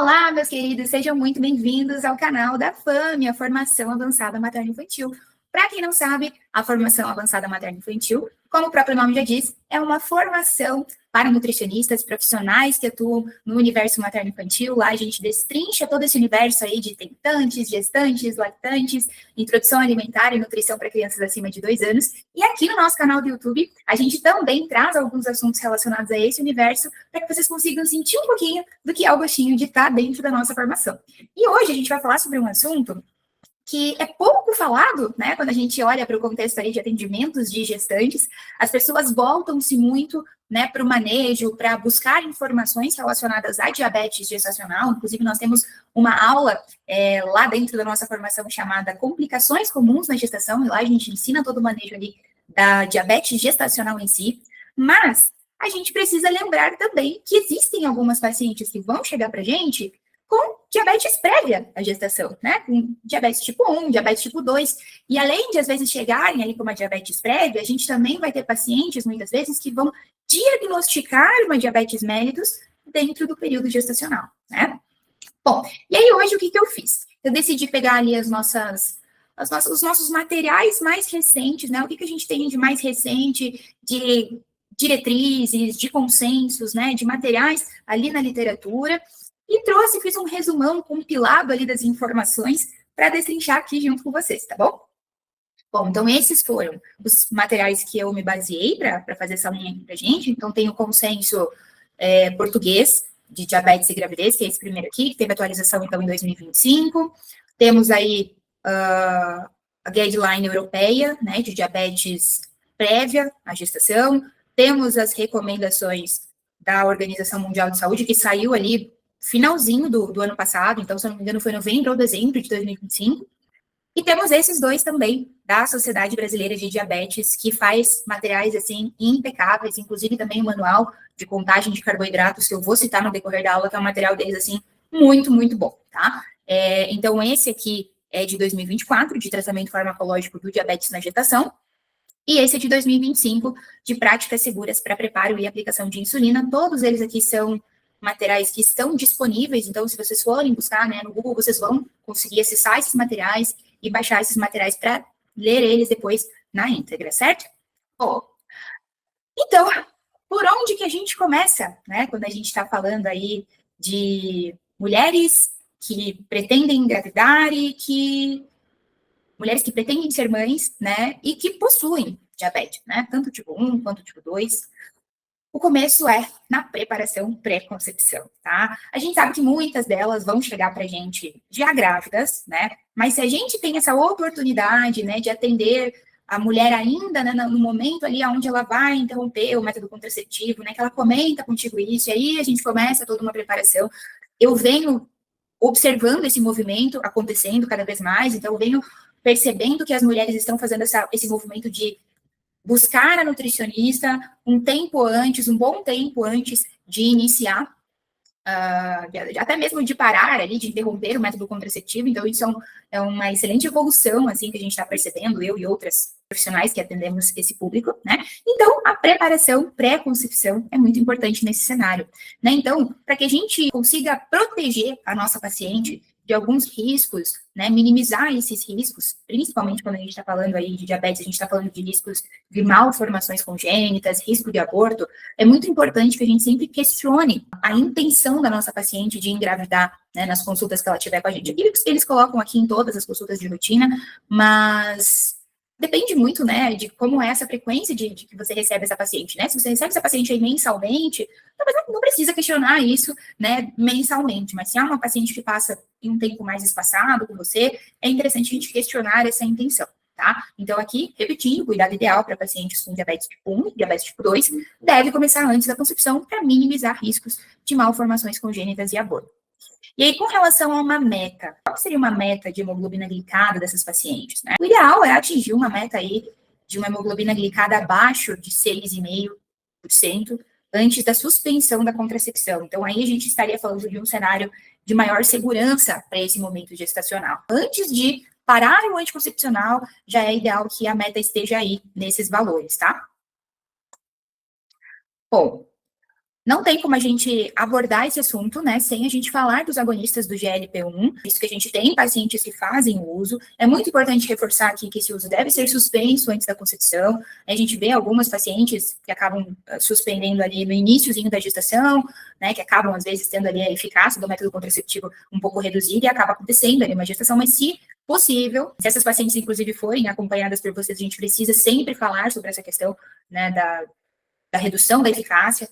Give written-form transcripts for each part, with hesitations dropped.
Olá, meus queridos, sejam muito bem-vindos ao canal da FAME, a Formação Avançada Materno-Infantil. Para quem não sabe, a Formação Avançada Materno-Infantil, como o próprio nome já diz, é uma formação para nutricionistas profissionais que atuam no universo materno-infantil. Lá a gente destrincha todo esse universo aí de tentantes, gestantes, lactantes, introdução alimentar e nutrição para crianças acima de 2 anos. E aqui no nosso canal do YouTube, a gente também traz alguns assuntos relacionados a esse universo para que vocês consigam sentir um pouquinho do que é o gostinho de estar dentro da nossa formação. E hoje a gente vai falar sobre um assunto que é pouco falado, né? Quando a gente olha para o contexto aí de atendimentos de gestantes, as pessoas voltam-se muito, né, para o manejo, para buscar informações relacionadas à diabetes gestacional. Inclusive, nós temos uma aula lá dentro da nossa formação chamada Complicações Comuns na Gestação, e lá a gente ensina todo o manejo ali da diabetes gestacional em si, mas a gente precisa lembrar também que existem algumas pacientes que vão chegar para a gente com diabetes prévia à gestação, né? Com diabetes tipo 1, diabetes tipo 2. E além de, às vezes, chegarem ali com uma diabetes prévia, a gente também vai ter pacientes, muitas vezes, que vão diagnosticar uma diabetes mellitus dentro do período gestacional, né? Bom, e aí hoje o que eu fiz? Eu decidi pegar ali os nossos materiais mais recentes, né? O que a gente tem de mais recente, de diretrizes, de consensos, né? De materiais ali na literatura, e fiz um resumão compilado ali das informações para destrinchar aqui junto com vocês, tá bom? Bom, então esses foram os materiais que eu me baseei para fazer essa linha aqui para gente. Então tem o consenso português de diabetes e gravidez, que é esse primeiro aqui, que teve atualização então em 2025. Temos aí a guideline europeia, né, de diabetes prévia à gestação. Temos as recomendações da Organização Mundial de Saúde, que saiu ali finalzinho do ano passado, então, se eu não me engano, foi novembro ou dezembro de 2025. E temos esses dois também, da Sociedade Brasileira de Diabetes, que faz materiais, assim, impecáveis, inclusive também o manual de contagem de carboidratos, que eu vou citar no decorrer da aula, que é um material deles, assim, muito, muito bom, tá? Então, esse aqui é de 2024, de tratamento farmacológico do diabetes na gestação, e esse é de 2025, de práticas seguras para preparo e aplicação de insulina. Todos eles aqui são materiais que estão disponíveis, então se vocês forem buscar, né, no Google, vocês vão conseguir acessar esses materiais e baixar esses materiais para ler eles depois na íntegra, certo? Bom, então, por onde que a gente começa, né, quando a gente está falando aí de mulheres que pretendem engravidar e que mulheres que pretendem ser mães, né, e que possuem diabetes, né, tanto tipo 1 quanto tipo 2. O começo é na preparação pré-concepção, tá? A gente sabe que muitas delas vão chegar pra gente já grávidas, né? Mas se a gente tem essa oportunidade, né, de atender a mulher ainda, né, no momento ali onde ela vai interromper o método contraceptivo, né, que ela comenta contigo isso, e aí a gente começa toda uma preparação. Eu venho observando esse movimento acontecendo cada vez mais, então eu venho percebendo que as mulheres estão fazendo esse movimento de buscar a nutricionista um tempo antes, um bom tempo antes de iniciar, até mesmo de parar ali, de interromper o método contraceptivo. Então, isso é uma excelente evolução, assim, que a gente está percebendo, eu e outras profissionais que atendemos esse público, né? Então, a preparação pré-concepção é muito importante nesse cenário, né? Então, para que a gente consiga proteger a nossa paciente de alguns riscos, né, minimizar esses riscos, principalmente quando a gente está falando aí de diabetes, a gente está falando de riscos de malformações congênitas, risco de aborto, é muito importante que a gente sempre questione a intenção da nossa paciente de engravidar, né, nas consultas que ela tiver com a gente. Eles colocam aqui em todas as consultas de rotina, mas depende muito, né, de como é essa frequência de que você recebe essa paciente, né? Se você recebe essa paciente aí mensalmente, talvez não precisa questionar isso, né, mensalmente, mas se há uma paciente que passa em um tempo mais espaçado com você, é interessante a gente questionar essa intenção, tá? Então, aqui, repetindo, o cuidado ideal para pacientes com diabetes tipo 1 e diabetes tipo 2 deve começar antes da concepção para minimizar riscos de malformações congênitas e aborto. E aí, com relação a uma meta, qual seria uma meta de hemoglobina glicada dessas pacientes, né? O ideal é atingir uma meta aí de uma hemoglobina glicada abaixo de 6,5% antes da suspensão da contracepção. Então, aí a gente estaria falando de um cenário de maior segurança para esse momento gestacional. Antes de parar o anticoncepcional, já é ideal que a meta esteja aí nesses valores, tá? Bom, Não tem como a gente abordar esse assunto, né, sem a gente falar dos agonistas do GLP-1, isso que a gente tem pacientes que fazem o uso. É muito importante reforçar aqui que esse uso deve ser suspenso antes da concepção. A gente vê algumas pacientes que acabam suspendendo ali no iniciozinho da gestação, né, que acabam, às vezes, tendo ali a eficácia do método contraceptivo um pouco reduzida e acaba acontecendo ali uma gestação, mas se possível, se essas pacientes, inclusive, forem acompanhadas por vocês, a gente precisa sempre falar sobre essa questão, né, da redução da eficácia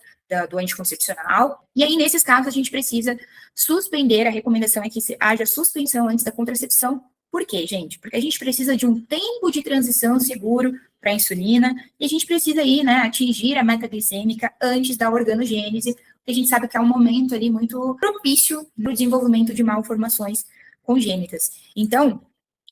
do anticoncepcional, e aí, nesses casos, a gente precisa suspender, a recomendação é que haja suspensão antes da contracepção. Por quê, gente? Porque a gente precisa de um tempo de transição seguro para a insulina, e a gente precisa aí, né, atingir a meta glicêmica antes da organogênese, porque a gente sabe que é um momento ali muito propício para o desenvolvimento de malformações congênitas. Então,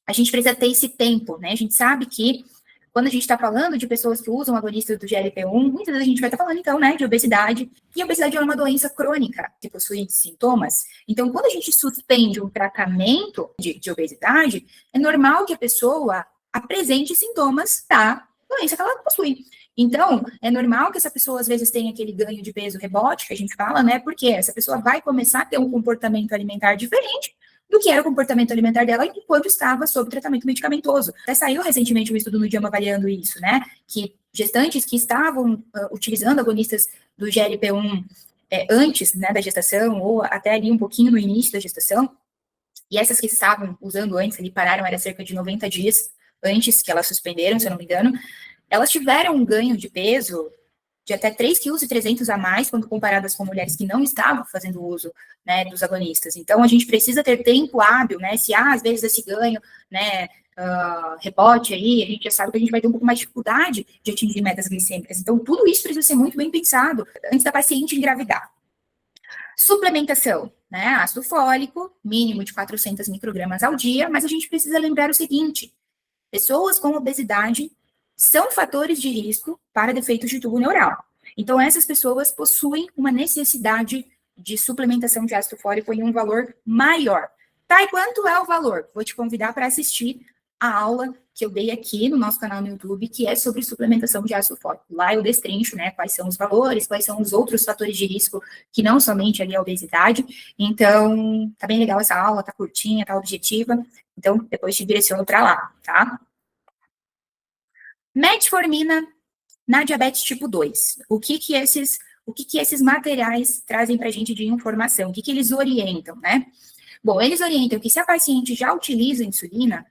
a gente precisa ter esse tempo, né? A gente sabe que quando a gente está falando de pessoas que usam agonistas do GLP-1, muitas vezes a gente vai estar falando, então, né, de obesidade, e a obesidade é uma doença crônica que possui sintomas. Então, quando a gente suspende um tratamento de obesidade, é normal que a pessoa apresente sintomas da doença que ela possui. Então, é normal que essa pessoa, às vezes, tenha aquele ganho de peso rebote, que a gente fala, né, porque essa pessoa vai começar a ter um comportamento alimentar diferente do que era o comportamento alimentar dela enquanto estava sob tratamento medicamentoso. Até saiu recentemente um estudo no JAMA avaliando isso, né? Que gestantes que estavam utilizando agonistas do GLP-1 antes, né, da gestação, ou até ali um pouquinho no início da gestação, e essas que estavam usando antes, ali pararam, era cerca de 90 dias antes que elas suspenderam, se eu não me engano, elas tiveram um ganho de peso de até 3,3 kg a mais, quando comparadas com mulheres que não estavam fazendo uso, né, dos agonistas. Então, a gente precisa ter tempo hábil, né, se há, às vezes, esse ganho, né, rebote aí, a gente já sabe que a gente vai ter um pouco mais de dificuldade de atingir metas glicêmicas. Então, tudo isso precisa ser muito bem pensado antes da paciente engravidar. Suplementação, né, ácido fólico, mínimo de 400 microgramas ao dia, mas a gente precisa lembrar o seguinte: pessoas com obesidade são fatores de risco para defeitos de tubo neural. Então, essas pessoas possuem uma necessidade de suplementação de ácido fólico em um valor maior. Tá, e quanto é o valor? Vou te convidar para assistir a aula que eu dei aqui no nosso canal no YouTube, que é sobre suplementação de ácido fólico. Lá eu destrincho, né, quais são os valores, quais são os outros fatores de risco, que não somente ali a obesidade. Então, tá bem legal essa aula, tá curtinha, tá objetiva. Então, depois te direciono para lá, tá? Metformina na diabetes tipo 2. O que esses materiais trazem para a gente de informação? O que eles orientam, né? Bom, eles orientam que se a paciente já utiliza insulina,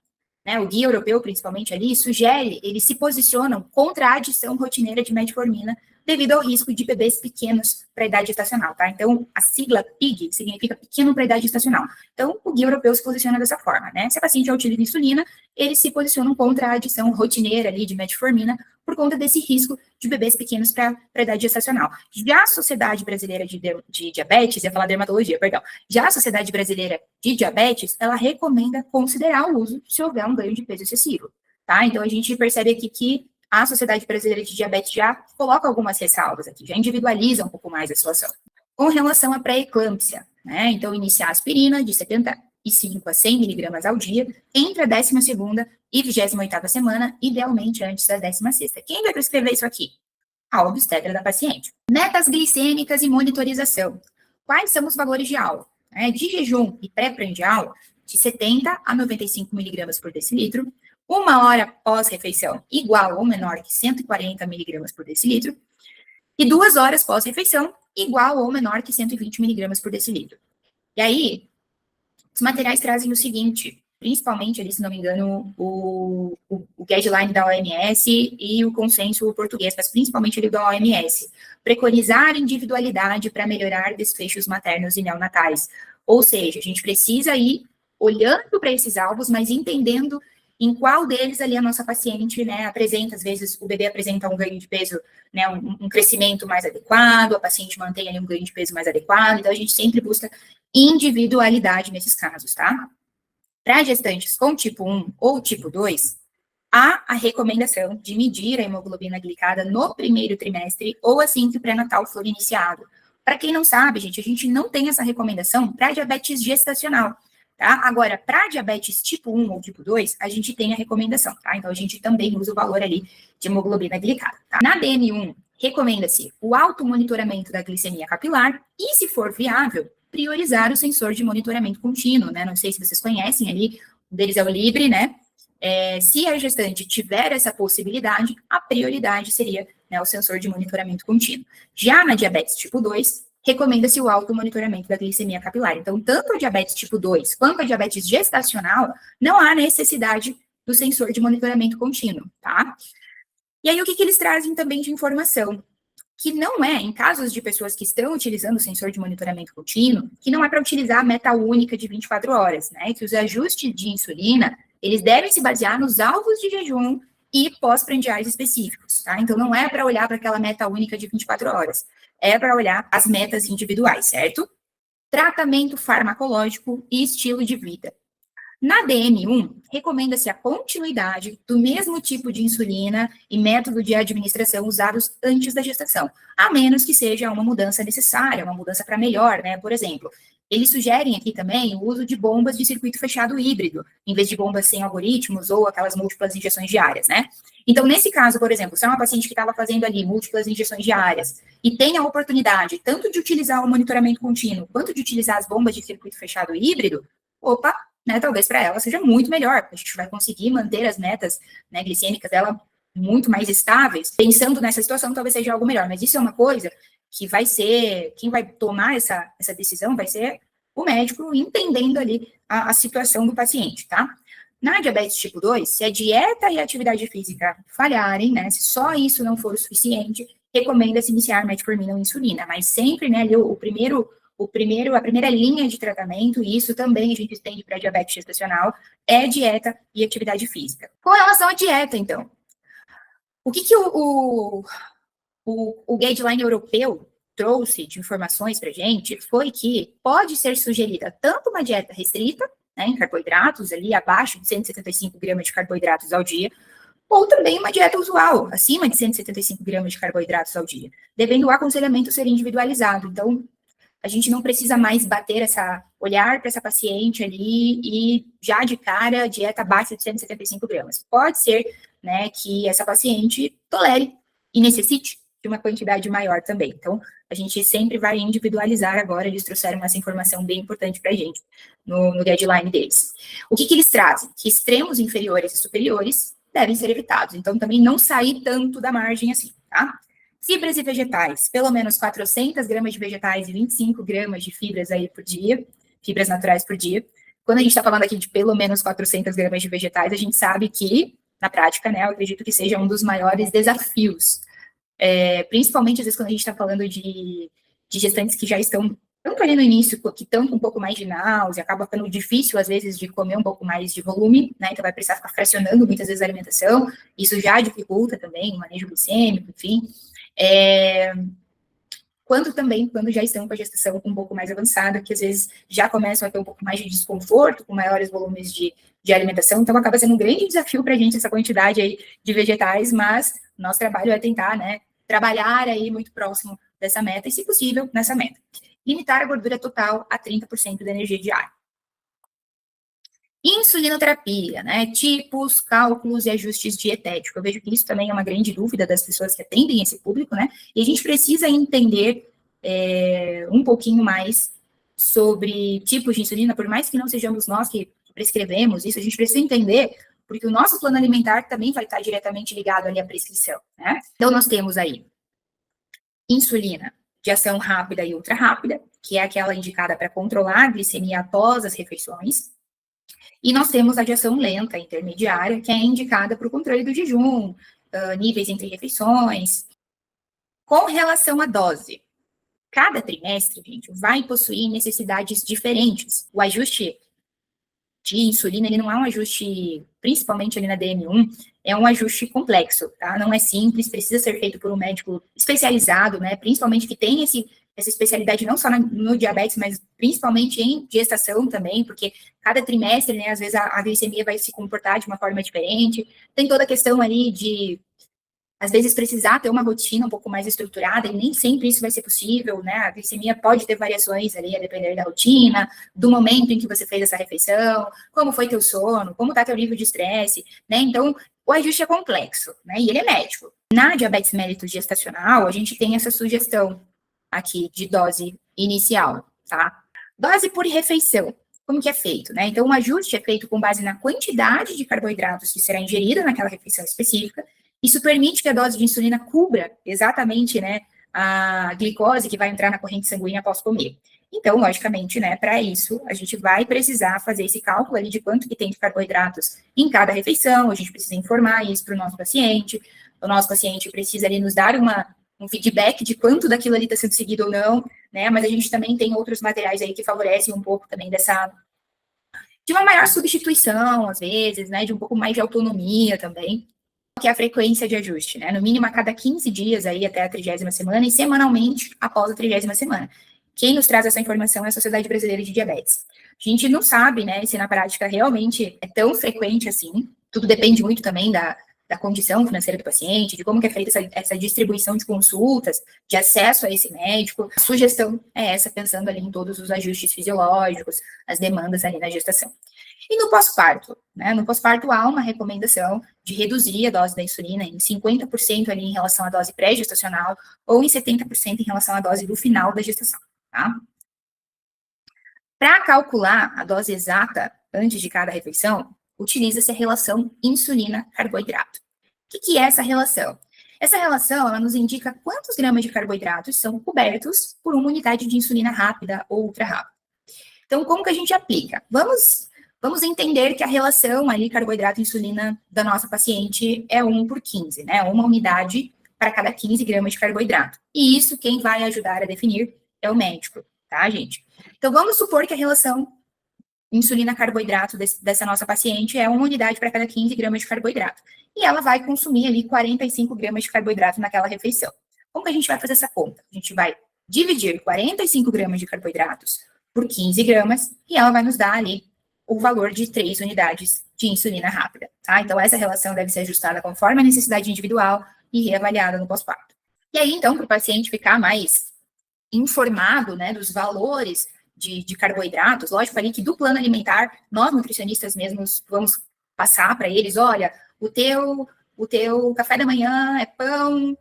né, o guia europeu principalmente ali, sugere, eles se posicionam contra a adição rotineira de metformina devido ao risco de bebês pequenos para a idade gestacional, tá? Então, a sigla PIG significa pequeno para a idade gestacional. Então, o guia europeu se posiciona dessa forma, né? Se a paciente já utiliza insulina, eles se posicionam contra a adição rotineira ali de metformina por conta desse risco de bebês pequenos para a idade gestacional. Já a Sociedade Brasileira de Diabetes, ia falar dermatologia, perdão, já a Sociedade Brasileira de Diabetes, ela recomenda considerar o uso se houver um ganho de peso excessivo, tá? Então, a gente percebe aqui que a Sociedade Brasileira de Diabetes já coloca algumas ressalvas aqui, já individualiza um pouco mais a situação. Com relação à pré-eclâmpsia, né? Então, iniciar a aspirina de 75 a 100 miligramas ao dia, entre a 12ª e 28ª semana, idealmente antes da 16ª. Quem vai prescrever isso aqui? A obstetra da paciente. Metas glicêmicas e monitorização. Quais são os valores de aula? De jejum e pré-prandial, de 70 a 95 miligramas por decilitro, 1 hora pós-refeição igual ou menor que 140 miligramas por decilitro, e 2 horas pós-refeição igual ou menor que 120 miligramas por decilitro. E aí, os materiais trazem o seguinte, principalmente ali, se não me engano, o guideline da OMS e o consenso português, mas principalmente ali da OMS, preconizar individualidade para melhorar desfechos maternos e neonatais. Ou seja, a gente precisa ir olhando para esses alvos, mas entendendo em qual deles ali a nossa paciente, né, apresenta, às vezes o bebê apresenta um ganho de peso, né, um crescimento mais adequado, a paciente mantém ali um ganho de peso mais adequado, então a gente sempre busca individualidade nesses casos, tá? Para gestantes com tipo 1 ou tipo 2, há a recomendação de medir a hemoglobina glicada no primeiro trimestre ou assim que o pré-natal for iniciado. Para quem não sabe, gente, a gente não tem essa recomendação para diabetes gestacional, tá? Agora, para diabetes tipo 1 ou tipo 2, a gente tem a recomendação, tá? Então, a gente também usa o valor ali de hemoglobina glicada, tá? Na DM1 recomenda-se o automonitoramento da glicemia capilar e, se for viável, priorizar o sensor de monitoramento contínuo, né? Não sei se vocês conhecem ali, um deles é o Libre, né? Se a gestante tiver essa possibilidade, a prioridade seria, né, o sensor de monitoramento contínuo. Já na diabetes tipo 2, recomenda-se o automonitoramento da glicemia capilar. Então, tanto a diabetes tipo 2 quanto a diabetes gestacional, não há necessidade do sensor de monitoramento contínuo, tá? E aí, o que eles trazem também de informação? Que não é, em casos de pessoas que estão utilizando o sensor de monitoramento contínuo, que não é para utilizar a meta única de 24 horas, né? Que os ajustes de insulina, eles devem se basear nos alvos de jejum e pós-prandiais específicos, tá? Então, não é para olhar para aquela meta única de 24 horas, é para olhar as metas individuais, certo? Tratamento farmacológico e estilo de vida. Na DM1, recomenda-se a continuidade do mesmo tipo de insulina e método de administração usados antes da gestação, a menos que seja uma mudança necessária, uma mudança para melhor, né? Por exemplo, eles sugerem aqui também o uso de bombas de circuito fechado híbrido, em vez de bombas sem algoritmos ou aquelas múltiplas injeções diárias, né? Então, nesse caso, por exemplo, se é uma paciente que estava fazendo ali múltiplas injeções diárias e tem a oportunidade tanto de utilizar o monitoramento contínuo quanto de utilizar as bombas de circuito fechado híbrido, opa, né, talvez para ela seja muito melhor, porque a gente vai conseguir manter as metas, né, glicêmicas dela muito mais estáveis. Pensando nessa situação, talvez seja algo melhor, mas isso é uma coisa que vai ser, quem vai tomar essa decisão vai ser o médico, entendendo ali a situação do paciente, tá? Na diabetes tipo 2, se a dieta e a atividade física falharem, né, se só isso não for o suficiente, recomenda-se iniciar metformina ou insulina, mas sempre, né, ali a primeira linha de tratamento, e isso também a gente estende para diabetes gestacional, é dieta e atividade física. Com relação à dieta, então, o que o guideline europeu trouxe de informações para a gente foi que pode ser sugerida tanto uma dieta restrita, né, em carboidratos, ali abaixo de 175 gramas de carboidratos ao dia, ou também uma dieta usual, acima de 175 gramas de carboidratos ao dia, devendo o aconselhamento ser individualizado. Então, a gente não precisa mais olhar para essa paciente ali e já de cara dieta abaixo de 175 gramas. Pode ser, né, que essa paciente tolere e necessite de uma quantidade maior também. Então, a gente sempre vai individualizar agora, eles trouxeram essa informação bem importante para a gente no guideline deles. O que eles trazem? Que extremos inferiores e superiores devem ser evitados. Então, também não sair tanto da margem assim, tá? Fibras e vegetais, pelo menos 400 gramas de vegetais e 25 gramas de fibras aí por dia, fibras naturais por dia. Quando a gente está falando aqui de pelo menos 400 gramas de vegetais, a gente sabe que, na prática, né, eu acredito que seja um dos maiores desafios, principalmente às vezes quando a gente está falando de gestantes que já estão tanto ali no início, que estão com um pouco mais de náusea, acaba ficando difícil, às vezes, de comer um pouco mais de volume, né, então vai precisar ficar fracionando muitas vezes a alimentação, isso já dificulta também o manejo glicêmico, enfim. Quando já estão com a gestação um pouco mais avançada, que às vezes já começam a ter um pouco mais de desconforto, com maiores volumes de alimentação, então acaba sendo um grande desafio para a gente essa quantidade aí de vegetais, mas nosso trabalho é tentar, né, trabalhar aí muito próximo dessa meta, e se possível, nessa meta. Limitar a gordura total a 30% da energia diária. Insulinoterapia, né? Tipos, cálculos e ajustes dietéticos. Eu vejo que isso também é uma grande dúvida das pessoas que atendem esse público, né? E a gente precisa entender um pouquinho mais sobre tipos de insulina, por mais que não sejamos nós que prescrevemos isso, a gente precisa entender, porque o nosso plano alimentar também vai estar diretamente ligado ali à prescrição, né? Então, nós temos aí insulina de ação rápida e ultra rápida, que é aquela indicada para controlar a glicemia após as refeições. E nós temos a de ação lenta, intermediária, que é indicada para o controle do jejum, níveis entre refeições. Com relação à dose, cada trimestre, gente, vai possuir necessidades diferentes. O ajuste de insulina, ele não é um ajuste, principalmente ali na DM1, é um ajuste complexo, tá? Não é simples, precisa ser feito por um médico especializado, né? Principalmente que tem essa especialidade não só no diabetes, mas principalmente em gestação também, porque cada trimestre, né, às vezes a glicemia vai se comportar de uma forma diferente. Tem toda a questão ali de, às vezes, precisar ter uma rotina um pouco mais estruturada, e nem sempre isso vai ser possível, né? A glicemia pode ter variações ali, a depender da rotina, do momento em que você fez essa refeição, como foi teu sono, como está teu nível de estresse, né? Então, o ajuste é complexo, né? E ele é médico. Na diabetes mellitus gestacional, a gente tem essa sugestão aqui de dose inicial, tá? Dose por refeição. Como que é feito, né? Então, o ajuste é feito com base na quantidade de carboidratos que será ingerida naquela refeição específica. Isso permite que a dose de insulina cubra exatamente, né, a glicose que vai entrar na corrente sanguínea após comer. Então, logicamente, né, para isso, a gente vai precisar fazer esse cálculo ali de quanto que tem de carboidratos em cada refeição, a gente precisa informar isso para o nosso paciente precisa ali nos dar um feedback de quanto daquilo ali está sendo seguido ou não, né, mas a gente também tem outros materiais aí que favorecem um pouco também de uma maior substituição, às vezes, né, de um pouco mais de autonomia também, que é a frequência de ajuste, né, no mínimo a cada 15 dias aí até a 30ª semana e semanalmente após a 30ª semana. Quem nos traz essa informação é a Sociedade Brasileira de Diabetes. A gente não sabe, né, se na prática realmente é tão frequente assim. Tudo depende muito também da condição financeira do paciente, de como que é feita essa distribuição de consultas, de acesso a esse médico. A sugestão é essa, pensando ali em todos os ajustes fisiológicos, as demandas ali na gestação. E no pós-parto, né? No pós-parto há uma recomendação de reduzir a dose da insulina em 50% ali em relação à dose pré-gestacional ou em 70% em relação à dose do final da gestação. Tá? Para calcular a dose exata antes de cada refeição, utiliza-se a relação insulina-carboidrato. O que é essa relação? Essa relação ela nos indica quantos gramas de carboidratos são cobertos por uma unidade de insulina rápida ou ultra rápida. Então, como que a gente aplica? Vamos entender que a relação ali carboidrato-insulina da nossa paciente é 1/15, né? Uma unidade para cada 15 gramas de carboidrato. E isso quem vai ajudar a definir é o médico, tá, gente? Então, vamos supor que a relação insulina-carboidrato dessa nossa paciente é uma unidade para cada 15 gramas de carboidrato. E ela vai consumir ali 45 gramas de carboidrato naquela refeição. Como que a gente vai fazer essa conta? A gente vai dividir 45 gramas de carboidratos por 15 gramas e ela vai nos dar ali o valor de 3 unidades de insulina rápida, tá? Então, essa relação deve ser ajustada conforme a necessidade individual e reavaliada no pós-parto. E aí, então, para o paciente ficar mais informado, né, dos valores de carboidratos, lógico ali que do plano alimentar, nós nutricionistas mesmos vamos passar para eles, olha, o teu café da manhã é pão,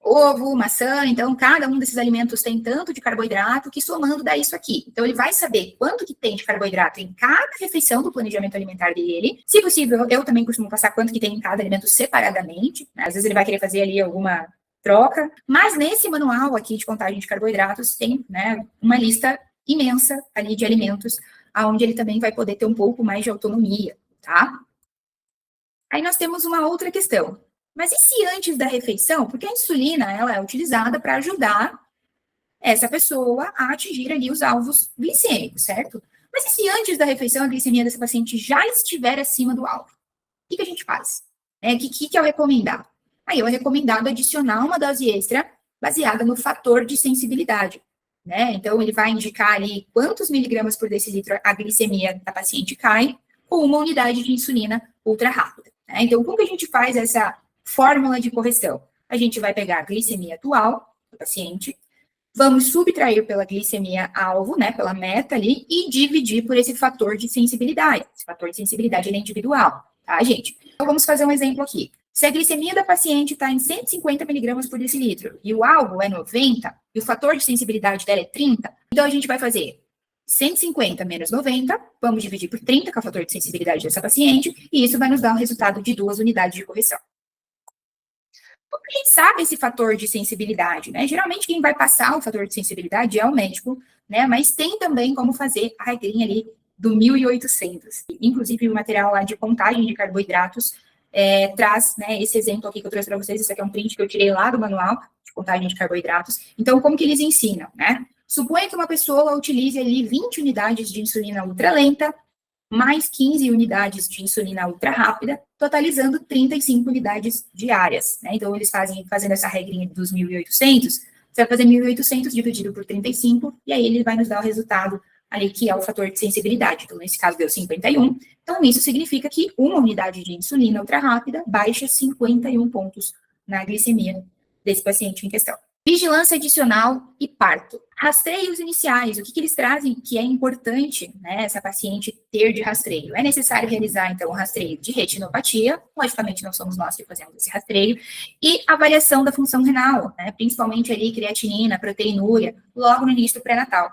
ovo, maçã, então cada um desses alimentos tem tanto de carboidrato que somando dá isso aqui. Então ele vai saber quanto que tem de carboidrato em cada refeição do planejamento alimentar dele. Se possível, eu também costumo passar quanto que tem em cada alimento separadamente, né? Às vezes ele vai querer fazer ali alguma troca, mas nesse manual aqui de contagem de carboidratos tem, né, uma lista imensa ali de alimentos, aonde ele também vai poder ter um pouco mais de autonomia, tá? Aí nós temos uma outra questão. Mas e se antes da refeição? Porque a insulina, ela é utilizada para ajudar essa pessoa a atingir ali os alvos glicêmicos, certo? Mas e se antes da refeição a glicemia dessa paciente já estiver acima do alvo? O que a gente faz? O que é o recomendado? Aí é recomendado adicionar uma dose extra baseada no fator de sensibilidade, né? Então, ele vai indicar ali quantos miligramas por decilitro a glicemia da paciente cai com uma unidade de insulina ultra rápida, né? Então, como que a gente faz essa fórmula de correção? A gente vai pegar a glicemia atual do paciente, vamos subtrair pela glicemia alvo, né, pela meta ali, e dividir por esse fator de sensibilidade. Esse fator de sensibilidade ele é individual, tá, gente? Então, vamos fazer um exemplo aqui. Se a glicemia da paciente está em 150 miligramas por decilitro e o alvo é 90, e o fator de sensibilidade dela é 30, então a gente vai fazer 150 menos 90, vamos dividir por 30, que é o fator de sensibilidade dessa paciente, e isso vai nos dar um resultado de 2 unidades de correção. Como a gente sabe esse fator de sensibilidade, né? Geralmente quem vai passar o fator de sensibilidade é o médico, né? Mas tem também como fazer a regrinha ali do 1800. Inclusive o material lá de contagem de carboidratos traz, né, esse exemplo aqui que eu trouxe para vocês. Isso aqui é um print que eu tirei lá do manual de contagem de carboidratos. Então, como que eles ensinam, né? Suponha que uma pessoa utilize ali 20 unidades de insulina ultralenta, mais 15 unidades de insulina ultra rápida, totalizando 35 unidades diárias, né? Então, eles fazendo essa regrinha dos 1.800, você vai fazer 1.800 dividido por 35, e aí ele vai nos dar o resultado ali, que é o fator de sensibilidade. Então, nesse caso, deu 51. Então, isso significa que uma unidade de insulina ultra rápida baixa 51 pontos na glicemia desse paciente em questão. Vigilância adicional e parto. Rastreios iniciais, o que eles trazem que é importante, né, essa paciente ter de rastreio? É necessário realizar, então, o rastreio de retinopatia, logicamente não somos nós que fazemos esse rastreio, e avaliação da função renal, né, principalmente ali creatinina, proteinúria, logo no início do pré-natal.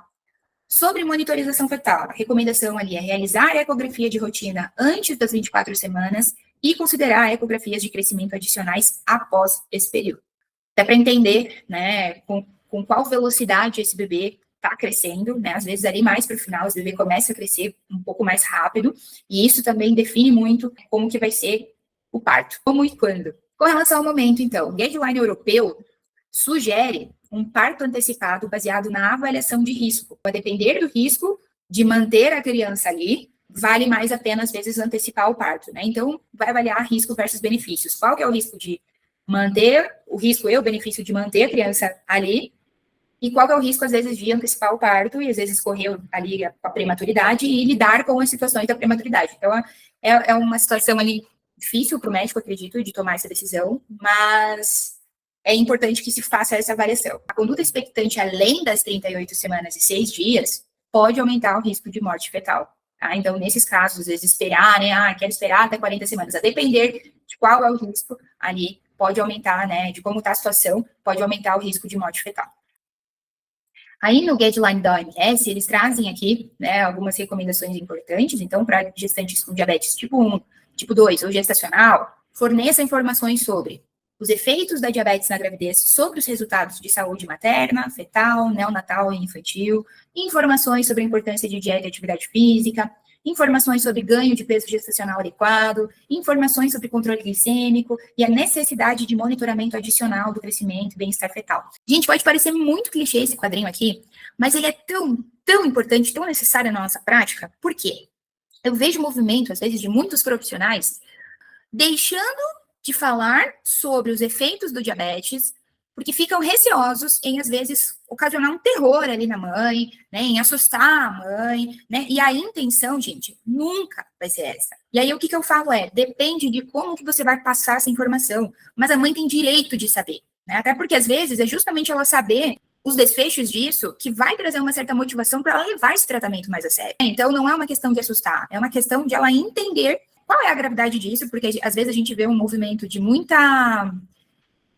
Sobre monitorização fetal, a recomendação ali é realizar a ecografia de rotina antes das 24 semanas e considerar ecografias de crescimento adicionais após esse período. Dá para entender, né, com qual velocidade esse bebê está crescendo, né, às vezes ali mais para o final, esse bebê começa a crescer um pouco mais rápido, e isso também define muito como que vai ser o parto, como e quando. Com relação ao momento, então, o guideline europeu sugere um parto antecipado baseado na avaliação de risco. A depender do risco de manter a criança ali, vale mais a pena, às vezes, antecipar o parto, né? Então, vai avaliar risco versus benefícios. Qual que é o risco de manter, o risco e o benefício de manter a criança ali, e qual que é o risco, às vezes, de antecipar o parto, e às vezes correr ali a prematuridade e lidar com as situações da prematuridade. Então, é uma situação ali difícil para o médico, acredito, de tomar essa decisão, mas é importante que se faça essa avaliação. A conduta expectante além das 38 semanas e 6 dias pode aumentar o risco de morte fetal. Tá? Então, nesses casos, às vezes, esperar, né? Quero esperar até 40 semanas, a depender de qual é o risco ali, pode aumentar, né? De como está a situação, pode aumentar o risco de morte fetal. Aí, no guideline da OMS, eles trazem aqui, né, algumas recomendações importantes. Então, para gestantes com diabetes tipo 1, tipo 2 ou gestacional, forneça informações sobre os efeitos da diabetes na gravidez sobre os resultados de saúde materna, fetal, neonatal e infantil, informações sobre a importância de dieta e atividade física, informações sobre ganho de peso gestacional adequado, informações sobre controle glicêmico e a necessidade de monitoramento adicional do crescimento e bem-estar fetal. Gente, pode parecer muito clichê esse quadrinho aqui, mas ele é tão importante, tão necessário na nossa prática. Por quê? Eu vejo movimento, às vezes, de muitos profissionais deixando de falar sobre os efeitos do diabetes, porque ficam receosos em, às vezes, ocasionar um terror ali na mãe, né, em assustar a mãe, né, e a intenção, gente, nunca vai ser essa. E aí, o que eu falo depende de como que você vai passar essa informação, mas a mãe tem direito de saber, né, até porque, às vezes, é justamente ela saber os desfechos disso que vai trazer uma certa motivação para ela levar esse tratamento mais a sério. Então, não é uma questão de assustar, é uma questão de ela entender qual é a gravidade disso, porque às vezes a gente vê um movimento de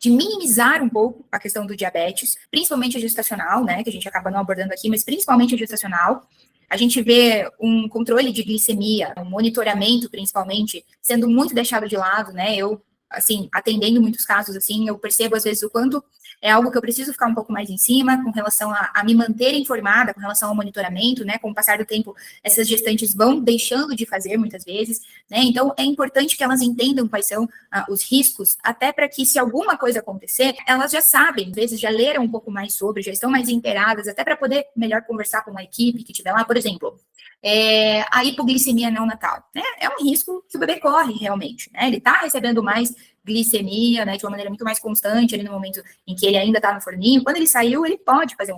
minimizar um pouco a questão do diabetes, principalmente a gestacional, né, que a gente acaba não abordando aqui, mas principalmente a gestacional. A gente vê um controle de glicemia, um monitoramento, principalmente, sendo muito deixado de lado, né, eu, assim, atendendo muitos casos, assim, eu percebo, às vezes, o quanto é algo que eu preciso ficar um pouco mais em cima, com relação a me manter informada, com relação ao monitoramento, né, com o passar do tempo, essas gestantes vão deixando de fazer, muitas vezes, né, então é importante que elas entendam quais são os riscos, até para que, se alguma coisa acontecer, elas já sabem, às vezes já leram um pouco mais sobre, já estão mais inteiradas, até para poder melhor conversar com a equipe que estiver lá, por exemplo, a hipoglicemia neonatal, né, é um risco que o bebê corre realmente, né, ele está recebendo mais glicemia, né, de uma maneira muito mais constante ali no momento em que ele ainda está no forninho. Quando ele saiu, ele pode fazer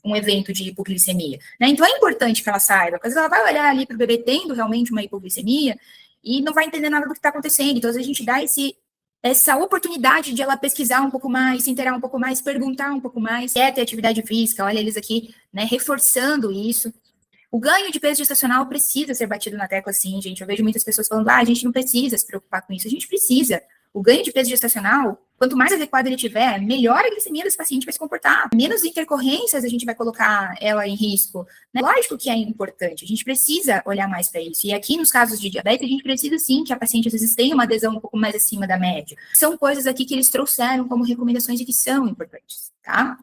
um evento de hipoglicemia, né? Então é importante que ela saiba, porque ela vai olhar ali para o bebê tendo realmente uma hipoglicemia e não vai entender nada do que está acontecendo. Então, a gente dá essa oportunidade de ela pesquisar um pouco mais, se inteirar um pouco mais, perguntar um pouco mais, quer ter atividade física, olha eles aqui, né, reforçando isso. O ganho de peso gestacional precisa ser batido na tecla, sim, gente. Eu vejo muitas pessoas falando, a gente não precisa se preocupar com isso. A gente precisa. O ganho de peso gestacional, quanto mais adequado ele tiver, melhor a glicemia desse paciente vai se comportar. Menos intercorrências a gente vai colocar ela em risco. Né? Lógico que é importante, a gente precisa olhar mais para isso. E aqui, nos casos de diabetes, a gente precisa, sim, que a paciente, às vezes, tenha uma adesão um pouco mais acima da média. São coisas aqui que eles trouxeram como recomendações e que são importantes, tá?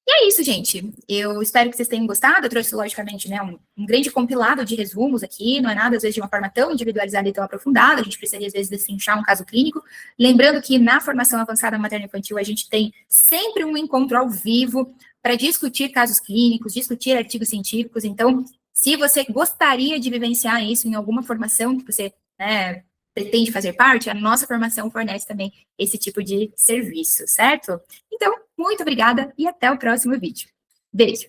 E é isso, gente. Eu espero que vocês tenham gostado. Eu trouxe, logicamente, né, um grande compilado de resumos aqui. Não é nada, às vezes, de uma forma tão individualizada e tão aprofundada. A gente precisaria, às vezes, destrinchar um caso clínico. Lembrando que na formação avançada materno-infantil, a gente tem sempre um encontro ao vivo para discutir casos clínicos, discutir artigos científicos. Então, se você gostaria de vivenciar isso em alguma formação que você, né, pretende fazer parte, a nossa formação fornece também esse tipo de serviço, certo? Então, muito obrigada e até o próximo vídeo. Beijo!